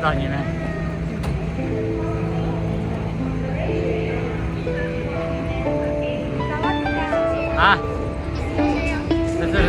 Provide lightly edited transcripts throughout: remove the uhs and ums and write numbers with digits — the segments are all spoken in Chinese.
告你们。啊，是。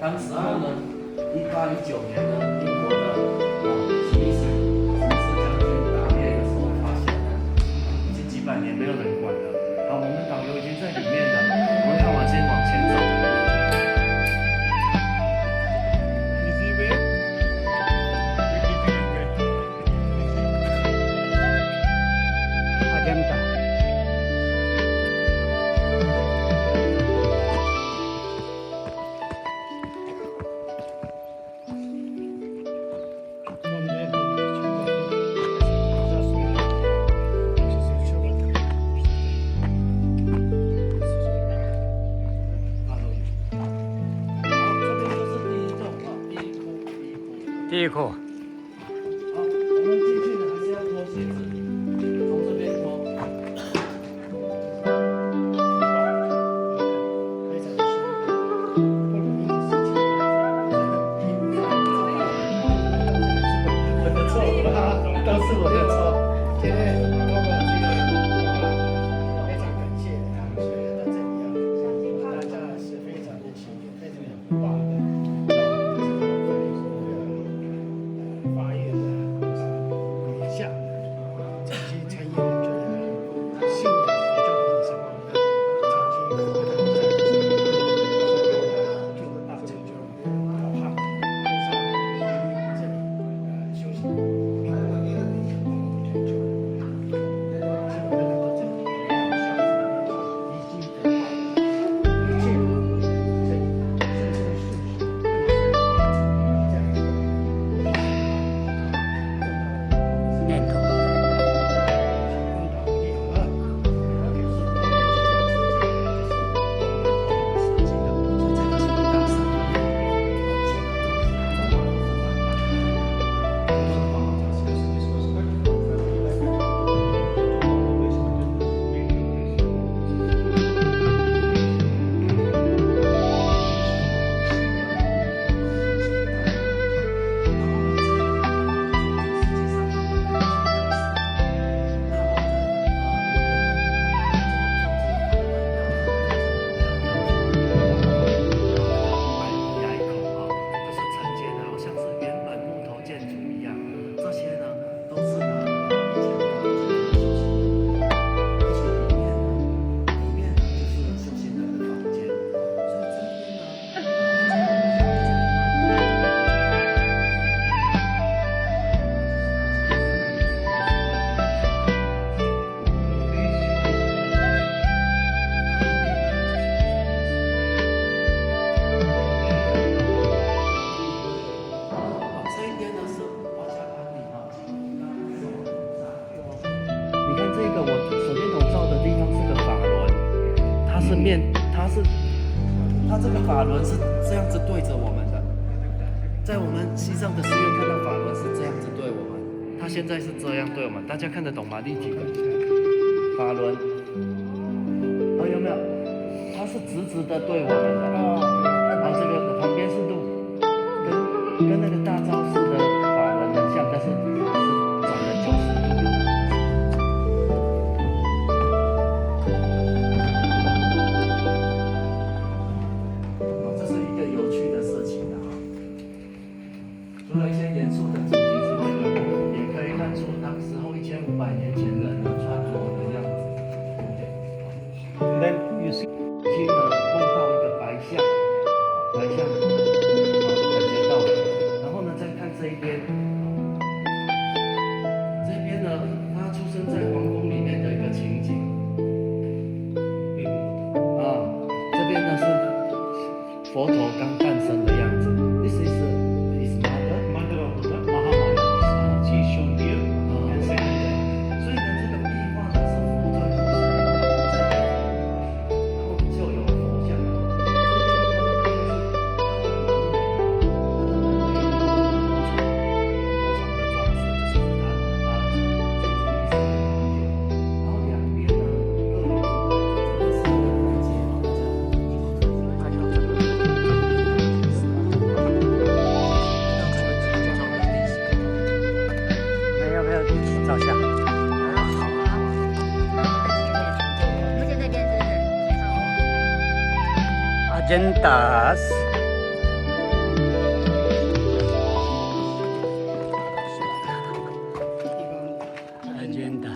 当时候呢，1819年呢，英国的骑士将军打猎的时候发现了，已经几百年没有人管了。好，我们导游已经在里面了，我们要往前走。第一课。好，我们进去呢还是要脱鞋子，从这边脱。我的错吧，都是我的错。今天包括这个非常感谢所有的这里大家是非常的幸运，非常有棒的。发言的影响，长期参与这个信仰佛教的生活的长期活动。念头。你看这个，我手电筒照的地方是个法轮，它这个法轮是这样子对着我们的，在我们西藏的寺院看到法轮是这样子对我们，它现在是这样对我们，大家看得懂吗？立体的法轮，哦，有没有？它是直直的对我们的，然后这个旁边是路，跟那个大昭寺的法轮很像，但是转了90度。这是一个有趣的事情啊！除了一些严肃的主题之外呢，也可以看出当时候1500年前人的穿着的样子。Then you see， 今呢碰到一个白象，感觉到。然后呢，再看这一边，这边呢，他出生在皇宫里面的一个情景。这边呢是佛陀刚诞生的样子。This is his mother of Buddha, Mahamaya. She shown here and second. 所以呢，这个壁画呢是佛传故事，然后就有佛像。没有没有，照相。目前这边是Agendas。Agenda。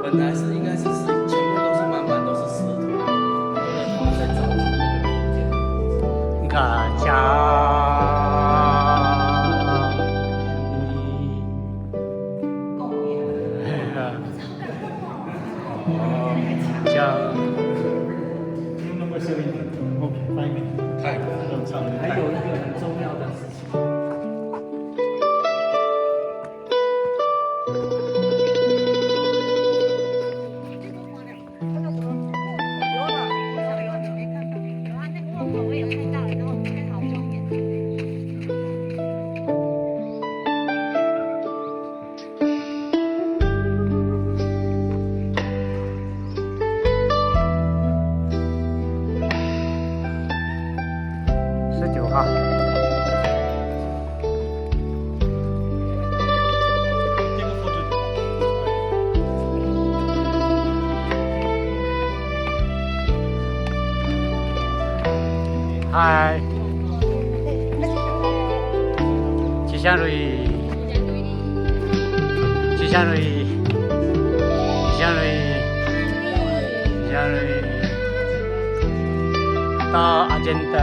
本来是应该是全部都是满满都是石头，后来他们在找出那个空间。 가자. 자. Number 17. Okay, 5 minutes. 还有一个很重要的事情。 我也有看到，然后跟好重点。19号。这个 photo。嗨，吉祥如意，吉祥如意，吉祥如意，吉祥如意，到agenda。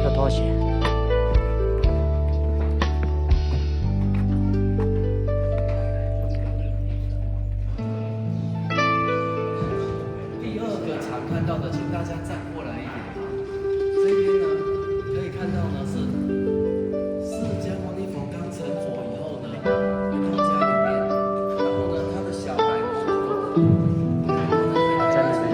要多少钱？第二个常看到的，请大家站过来一点。这边呢，可以看到呢是释迦牟尼佛刚成佛以后呢，回到家里面，然后呢，他的小孩在那边。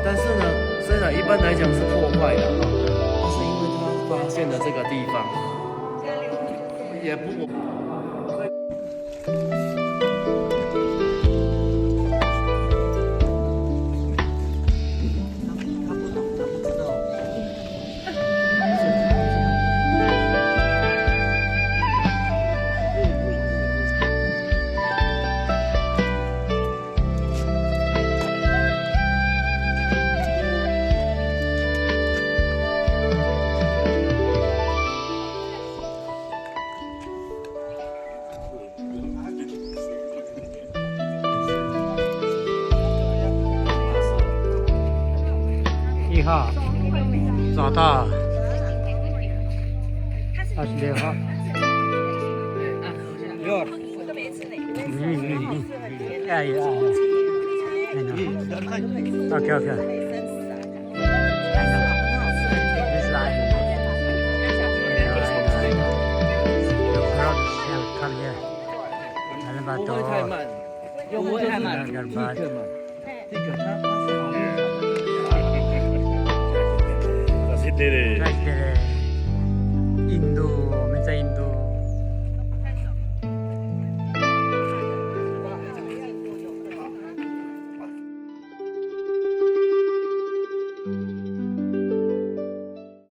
但是呢，虽然一般来讲是破坏的哈，但是因为他发现了这个地方，也不。号，找到26号。哎呀，OK OK。This line. Come here. 不会太慢，又不会太慢，这个嘛，这个它是好。Nice day.